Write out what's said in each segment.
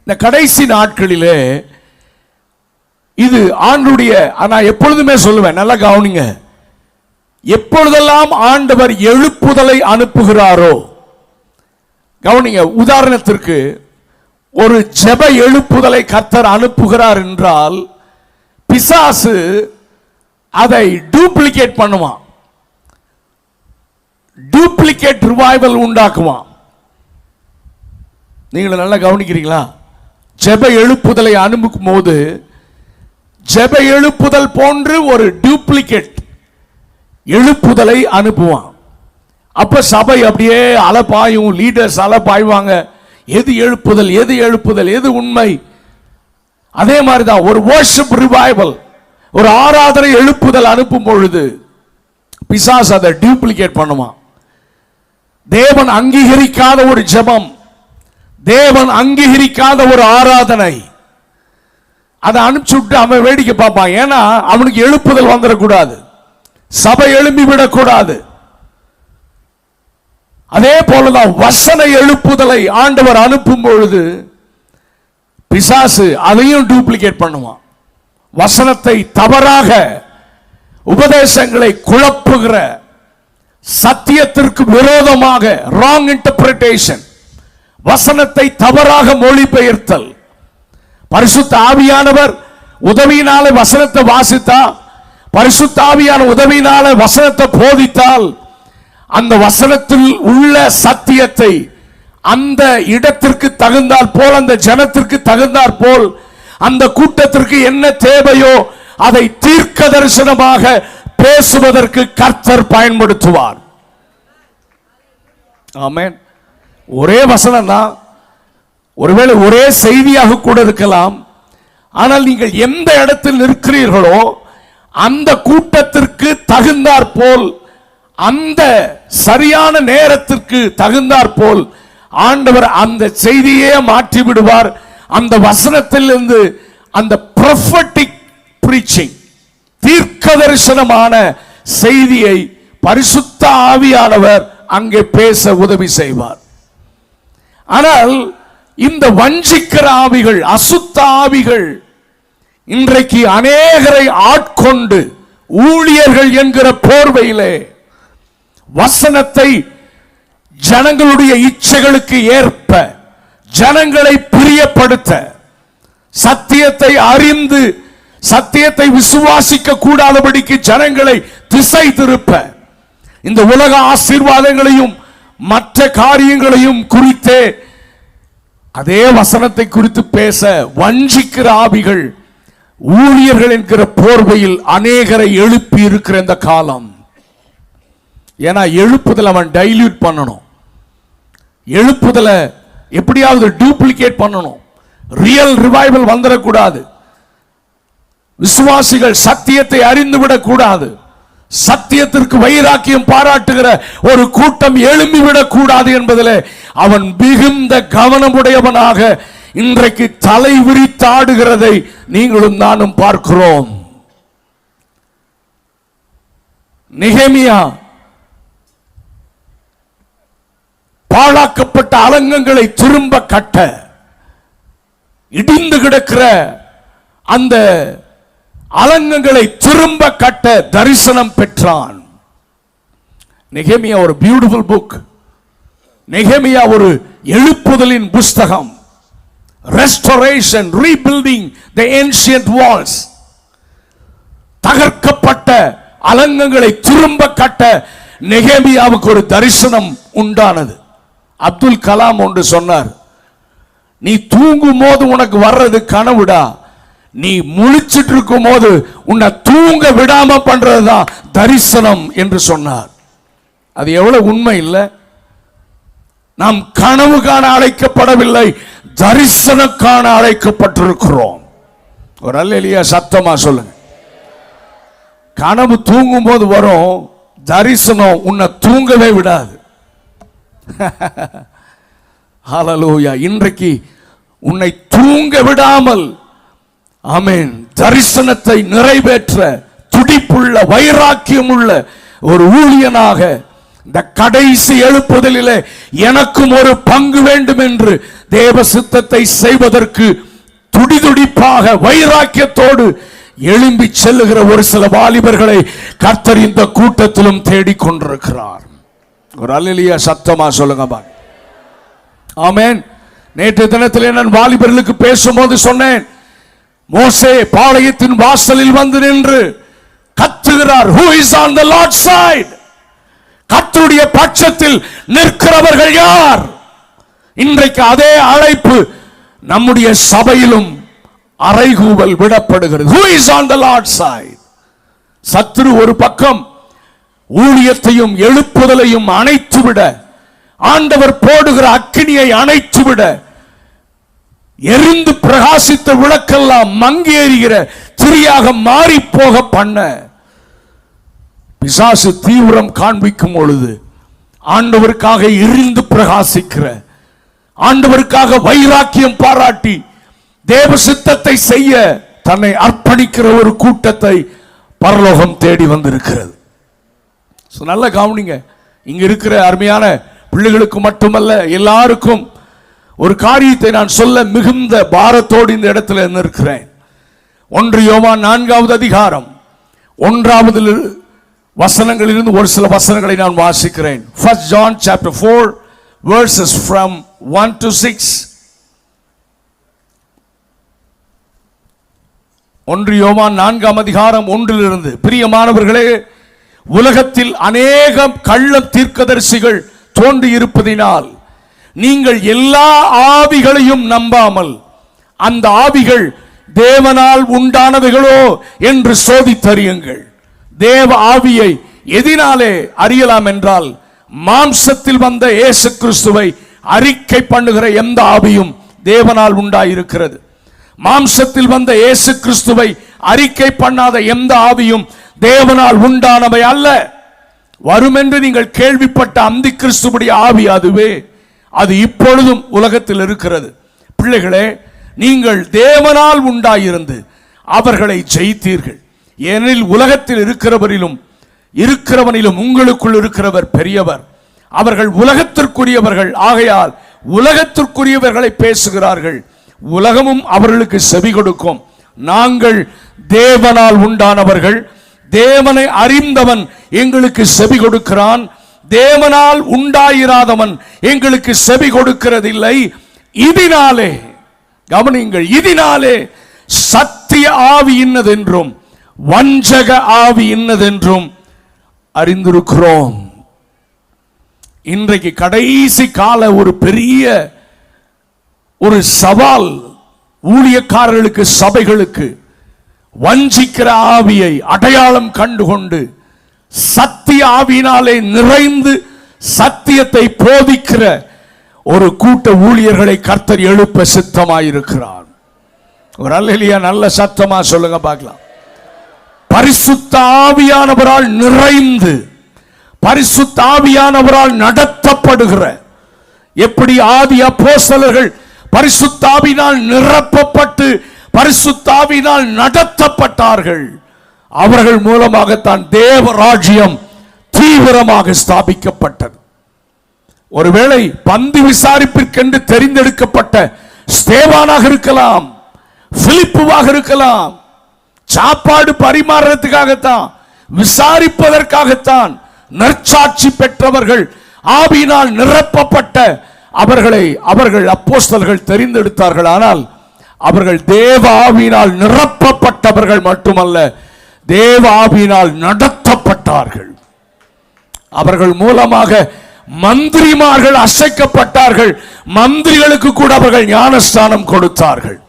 இந்த கடைசி நாட்களிலே இது ஆண்டுடைய, நான் எப்பொழுதுமே சொல்லுவேன், நல்லா கவனிங்க, எப்பொழுதெல்லாம் ஆண்டவர் எழுப்புதலை அனுப்புகிறாரோ, கவனிங்க, உதாரணத்திற்கு ஒரு ஜெப எழுப்புதலை கர்த்தர் அனுப்புகிறார் என்றால் பிசாசு அதை டூப்ளிகேட் பண்ணுவான், டூப்ளிகேட் ரிவைவல் உண்டாக்குவான். நீங்கள் நல்லா கவனிக்கிறீங்களா? ஜெப எழுப்புதலை அனுப்பும் போது ஜெப எழுப்புதல் போன்று ஒரு டூப்ளிகேட் எழுப்புதலை அனுப்புவான். அப்ப சபை அப்படியே அலப்பாயும், லீடர்ஸ் அலப்பாய்வாங்க, எது எழுப்புதல், எது எழுப்புதல், எது உண்மை. அதே மாதிரி தான் ஒரு வொர்ஷிப் ரிவைவல், ஒரு ஆராதனை எழுப்புதல் அனுப்பும் பொழுது பிசாசு அதை டூப்ளிகேட் பண்ணுவான். தேவன் அங்கீகரிக்காத ஒரு ஜெபம், தேவன் அங்கீகரிக்காத ஒரு ஆராதனை, அதை அனுப்பிச்சு விட்டு அவன் வேடிக்கை பார்ப்பான். ஏன்னா அவனுக்கு எழுப்புதல் வந்துடக்கூடாது, சபை எழும்பி விடக்கூடாது. அதே போலதான் வசன எழுப்புதலை ஆண்டவர் அனுப்பும் பொழுது பிசாசு அதையும் டூப்ளிகேட் பண்ணுவான். வசனத்தை தவறாக, உபதேசங்களை குழப்புகிற, சத்தியத்திற்கு விரோதமாக ராங் இன்டர்பிரேஷன், வசனத்தை தவறாக மொழிபெயர்த்தல். பரிசுத்த ஆவியானவர் உதவியினால வசனத்தை வாசித்தா, பரிசுத்த ஆவியான உதவியினால வசனத்தை போதித்தால், அந்த வசனத்தில் உள்ள சத்தியத்தை அந்த இடத்திற்கு தகுந்தால் போல், அந்த ஜனத்திற்கு தகுந்தால் போல், அந்த கூட்டத்திற்கு என்ன தேவையோ அதை தீர்க்க தரிசனமாக பேசுவதற்கு கர்த்தர் பயன்படுத்துவார். ஆமென். ஒரே வசனம் தான், ஒருவேளை ஒரே செய்தியாக கூட இருக்கலாம். ஆனால் நீங்கள் எந்த இடத்தில் நிற்கிறீர்களோ அந்த கூட்டத்திற்கு தகுந்தாற் போல், அந்த சரியான நேரத்திற்கு தகுந்தாற் போல் ஆண்டவர் அந்த செய்தியே மாற்றி விடுவார். அந்த வசனத்திலிருந்து அந்த prophetic preaching, தீர்க்க தரிசனமான செய்தியை பரிசுத்த ஆவியானவர் அங்கே பேச உதவி செய்வார். ஆனால் இந்த வஞ்சிக்கிற ஆவிகள், அசுத்த ஆவிகள் இன்றைக்கு அநேகரை ஆட்கொண்டு ஊழியர்கள் என்கிற போர்வையிலே வசனத்தை ஜனங்களுடைய இச்சைகளுக்கு ஏற்ப, ஜனங்களை பிரியப்படுத்த, சத்தியத்தை அறிந்து சத்தியத்தை விசுவாசிக்க கூடாதபடிக்கு ஜனங்களை திசை திருப்ப, இந்த உலக ஆசீர்வாதங்களையும் மற்ற காரியங்களையும் குறித்தே அதே வசனத்தை குறித்து பேச வஞ்சிக்கிற ஆவிகள் ஊழியர்கள் என்கிற போர்வையில் அநேகரை எழுப்பி இருக்கிற இந்த காலம். ஏன்னா எழுப்புதல் அவன் டைல்யூட் பண்ணணும், எழுப்புதலை எப்படியாவது டூப்ளிகேட் பண்ணணும், ரியல் ரிவைவல் வந்துடக்கூடாது, விசுவாசிகள் சத்தியத்தை அறிந்துவிடக் கூடாது, சத்தியத்திற்கு வைராக்கியம் பாராட்டுகிற ஒரு கூட்டம் எழும்பிவிடக் கூடாது என்பதிலே அவன் மிகுந்த கவனமுடையவனாக இன்றைக்கு தலை விரித்தாடுகிறதை நீங்களும் நானும் பார்க்கிறோம். நெகேமியா பாழாக்கப்பட்ட அலங்கங்களை திரும்ப கட்ட, இடிந்து கிடக்கிற அந்த அலங்கங்களை திரும்ப கட்ட தரிசனம் பெற்றான். நெகேமியா ஒரு பியூட்டிஃபுல் புக். நெகேமியா ஒரு எழுப்புதலின் புஸ்தகம். ரெஸ்டோரேஷன், ரீபில்டிங் தி ஏன்ஷியன்ட் வால்ஸ். தகர்க்கப்பட்ட அலங்கங்களை திரும்ப கட்ட நெகேமியாவுக்கு ஒரு தரிசனம் உண்டானது. அப்துல் கலாம் ஒன்று சொன்னார், நீ தூங்கும் போது உனக்கு வர்றது கனவுடா, நீ முழிச்சிட்டு இருக்கும் போது உன்னை தூங்க விடாம பண்றதுதான் தரிசனம் என்று சொன்னார். அது எவ்வளவு உண்மை இல்லை? நாம் கனவு காண அழைக்கப்படவில்லை, தரிசனம் காண அழைக்கப்பட்டிருக்கிறோம். ஒரு அல்லேலூயா சத்தமா சொல்லுங்க. கனவு தூங்கும் போது வரும், தரிசனம் உன்னை தூங்கவே விடாது. ஹல்லேலூயா. இன்றைக்கு உன்னை தூங்க விடாமல், ஆமென், தரிசனத்தை நிறைவேற்ற துடிப்புள்ள வைராக்கியம் உள்ள ஒரு ஊழியனாக இந்த கடைசி எழுப்புதலிலே எனக்கும் ஒரு பங்கு வேண்டும் என்று தேவ சித்தத்தை செய்வதற்கு துடிதுடிப்பாக வைராக்கியத்தோடு எழும்பி செல்லுகிற ஒரு சில வாலிபர்களை கர்த்தர் இந்த கூட்டத்திலும் தேடிக்கொண்டிருக்கிறார். ஒரு அல்லேலூயா சத்தமா சொல்லுங்க. ஆமென். நேற்று தினத்திலே நான் வாலிபர்களுக்கு பேசும்போது சொன்னேன், மோசே பாளையத்தின் வாசலில் வந்து நின்று கத்துகிறார், who is on the Lord's side? கர்த்தருடைய பட்சத்தில் நிற்கிறவர்கள் யார்? இன்றைக்கு அதே அழைப்பு நம்முடைய சபையிலும் அறைகூவல் விடப்படுகிறது. who is on the Lord's side? சத்துரு ஒரு பக்கம் ஊழியத்தையும் எழுப்புதலையும் அணைத்துவிட, ஆண்டவர் போடுகிற அக்கினியை அணைத்துவிட, எரிந்து பிரகாசித்த விளக்கெல்லாம் மங்கேறுகிற திரியாக மாறி போக பண்ண பிசாசு தீவிரம் காண்பிக்கும் பொழுது, ஆண்டவருக்காக எரிந்து பிரகாசிக்கிற, ஆண்டவருக்காக வைராக்கியம் பாராட்டி தேவ சித்தத்தை செய்ய தன்னை அர்ப்பணிக்கிற ஒரு கூட்டத்தை பரலோகம் தேடி வந்திருக்கிறது. நல்ல கவனிங்க. இங்க இருக்கிற அருமையான பிள்ளைகளுக்கு மட்டுமல்ல, எல்லாருக்கும் ஒரு காரியத்தை நான் சொல்ல மிகுந்த பாரத்தோடு இந்த இடத்துல நிற்கிறேன். 1 யோவான் 4வது அதிகாரம் 1வது வசனங்களிலிருந்து ஒரு சில வசனங்களை நான் வாசிக்கிறேன். 1 John chapter 4 verses from 1 to 6. 1 யோவான் 4ஆம் அதிகாரம் 1 பிரியமானவர்களே, உலகத்தில் அநேக கள்ள தீர்க்கதரிசிகள் தோன்றி இருப்பதினால் நீங்கள் எல்லா ஆவிகளையும் நம்பாமல் அந்த ஆவிகள் தேவனால் உண்டானவைகளோ என்று சோதித்தறியுங்கள். தேவ ஆவியை எதினாலே அறியலாம் என்றால், மாம்சத்தில் வந்த இயேசு கிறிஸ்துவை அறிக்கை பண்ணுகிற எந்த ஆவியும் தேவனால் உண்டாயிருக்கிறது. மாம்சத்தில் வந்த இயேசு கிறிஸ்துவை அறிக்கை பண்ணாத எந்த ஆவியும் தேவனால் உண்டானவை அல்ல. வரும் என்று நீங்கள் கேள்விப்பட்ட அந்தி கிறிஸ்துவுடைய ஆவி அதுவே. அது இப்பொழுதும் உலகத்தில் இருக்கிறது. பிள்ளைகளே, நீங்கள் தேவனால் உண்டாயிருந்து அவர்களை ஜெயித்தீர்கள். ஏனெனில் உலகத்தில் இருக்கிறவனிலும் உங்களுக்குள் இருக்கிறவர் பெரியவர். அவர்கள் உலகத்திற்குரியவர்கள் ஆகையால் உலகத்திற்குரியவர்களை பேசுகிறார்கள். உலகமும் அவர்களுக்கு செவி கொடுக்கும். நாங்கள் தேவனால் உண்டானவர்கள். தேவனை அறிந்தவன் எங்களுக்கு செவி கொடுக்கிறான். தேவனால் உண்டாயிராதவன் எங்களுக்கு செவி கொடுக்கிறதில்லை. இதனாலே கவனிங்கள், இதனாலே சத்திய ஆவி இன்னதென்றும் வஞ்சக ஆவி இன்னதென்றும் அறிந்திருக்கிறோம். இன்றைக்கு கடைசி கால ஒரு பெரிய ஒரு சவால் ஊழியக்காரர்களுக்கு, சபைகளுக்கு, வஞ்சிக்கிற ஆவியை அடையாளம் கண்டுகொண்டு சத்திய ஆவியினாலே நிறைந்து சத்தியத்தை போதிக்கிற ஒரு கூட்ட ஊழியர்களை கர்த்தர் எழுப்ப சித்தமாயிருக்கிறார். ஒரு அல்லேலூயா நல்ல சத்தமா சொல்லுங்க பார்க்கலாம். பரிசுத்த ஆவியானவரால் நிறைந்து, பரிசுத்த ஆவியானவரால் நடத்தப்படுகிற, எப்படி ஆதி அப்போஸ்தலர்கள் பரிசுத்த ஆவியினால் நிரப்பப்பட்டு பரிசுத்த ஆவியினால் நடத்தப்பட்டார்கள், அவர்கள் மூலமாகத்தான் தேவ ராஜ்யம் தீவிரமாக ஸ்தாபிக்கப்பட்டது. ஒருவேளை பந்தி விசாரிப்பிற்கென்று தெரிந்தெடுக்கப்பட்ட ஸ்தேவானாக இருக்கலாம், பிலிப்புவாக இருக்கலாம், சாப்பாடு பரிமாறத்துக்காகத்தான், விசாரிப்பதற்காகத்தான் நற்சாட்சி பெற்றவர்கள், ஆவியினால் நிரப்பப்பட்ட அவர்கள் அப்போஸ்தலர்கள் தெரிந்தெடுத்தார்கள். ஆனால் அவர்கள் தேவ ஆவியினால் நிரப்பப்பட்டவர்கள் மட்டுமல்ல, தேவ ஆவியினால் நடத்தப்பட்டார்கள். அவர்கள் மூலமாக மந்திரிமார்கள் அசைக்கப்பட்டார்கள். மந்திரிகளுக்கு கூட அவர்கள் ஞானஸ்தானம் கொடுத்தார்கள்.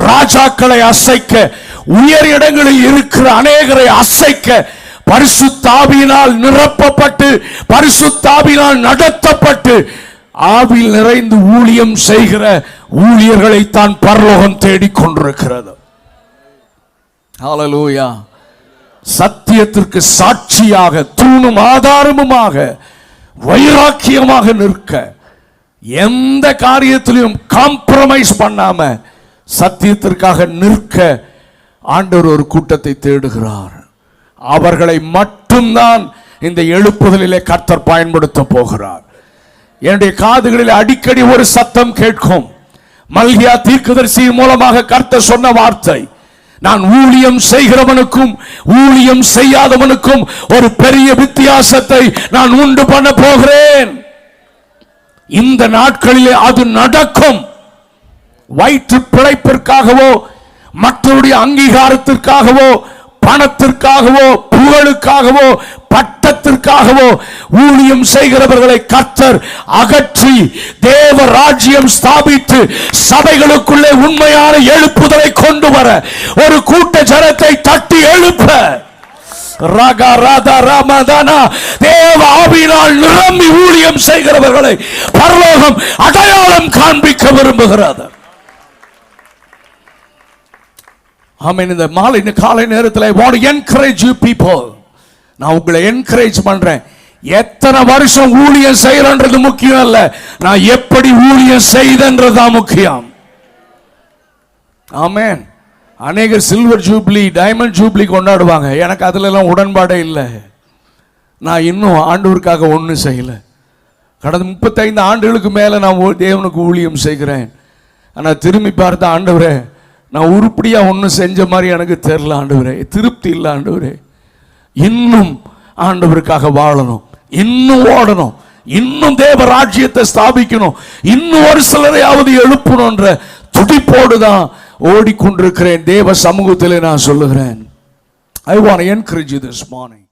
ராஜாக்களை அசைக்க, உயர் இடங்களில் இருக்கிற அநேகரை அசைக்க பரிசுத்த ஆவியினால் நிரப்பப்பட்டு, பரிசுத்த ஆவியினால் நடத்தப்பட்டு, ஆவியில் நிறைந்து ஊழியம் செய்கிற ஊழியர்களை தான் பரலோகம் தேடிக்கொண்டிருக்கிறது. ஹல்லேலூயா. சத்தியத்திற்கு சாட்சியாக, தூணும் ஆதாரமுமாக, வைராக்கியமாக நிற்க, எந்த காரியத்திலும் காம்ப்ரமைஸ் பண்ணாம சத்தியத்திற்காக நிற்க ஆண்டவர் ஒரு கூட்டத்தை தேடுகிறார். அவர்களை மட்டும்தான் இந்த எழுப்புதலிலே கர்த்தர் பயன்படுத்த போகிறார். என்னுடைய காதுகளில் அடிக்கடி ஒரு சத்தம் கேட்கும். மல்கியா தீர்க்கதரிசியின் மூலமாக கர்த்தர் சொன்ன வார்த்தை, நான் ஊழியம் செய்கிறவனுக்கும் ஊழியம் செய்யாதவனுக்கும் ஒரு பெரிய வித்தியாசத்தை நான் உண்டு பண்ண போகிறேன். இந்த நாட்களிலே அது நடக்கும். வயிற்று பிழைப்பிற்காகவோ மற்றவருடைய அங்கீகாரத்திற்காகவோ பணத்திற்காகவோ புகழுக்காகவோ பட்டத்திற்காகவோ ஊழியம் செய்கிறவர்களை கர்த்தர் அகற்றி தேவ ராஜ்யம் ஸ்தாபித்து சபைகளுக்குள்ளே உண்மையான எழுப்புதலை கொண்டு வர ஒரு கூட்ட ஜனத்தை தட்டி எழுப்ப தேவ ஆவியினால் நிரம்பி ஊழியம் செய்கிறவர்களை பரலோகம் அடையாளம் காண்பிக்க விரும்புகிறது. ஆமென். இந்த காலை நேரத்தில் I want to encourage you people. நான் உங்களை என்கரேஜ் பண்றேன். எத்தனை வருஷம் ஊழியம் செய்யறன்றது முக்கியம் அல்ல, நான் எப்படி ஊழியம் செய்தன்றதுதான் முக்கியம். ஆமென். அநேகர் சில்வர் ஜூப்ளி டைமண்ட் ஜூப்ளி கொண்டாடுவாங்க. எனக்கு அதுல எல்லாம் உடன்பாடே இல்லை. நான் இன்னும் ஆண்டவருக்காக ஒன்றும் செய்யல. கடந்த 35 ஆண்டுகளுக்கு மேல நான் தேவனுக்கு ஊழியம் செய்கிறேன். ஆனால் திரும்பி பார்த்த ஆண்டவரே, நான் உருப்படியா ஒன்றும் செஞ்ச மாதிரி எனக்கு தெரியல ஆண்டவரே, திருப்தி இல்லை ஆண்டவரே. இன்னும் ஆண்டவருக்காக வாழணும், இன்னும் ஓடணும், இன்னும் தேவ ராஜ்யத்தை ஸ்தாபிக்கணும், இன்னும் ஒரு சிலரையாவது எழுப்பணும்ன்ற துடிப்போடு தான் ஓடிக்கொண்டிருக்கிறேன். தேவ சமூகத்திலே நான் சொல்லுகிறேன். I want to encourage you this morning.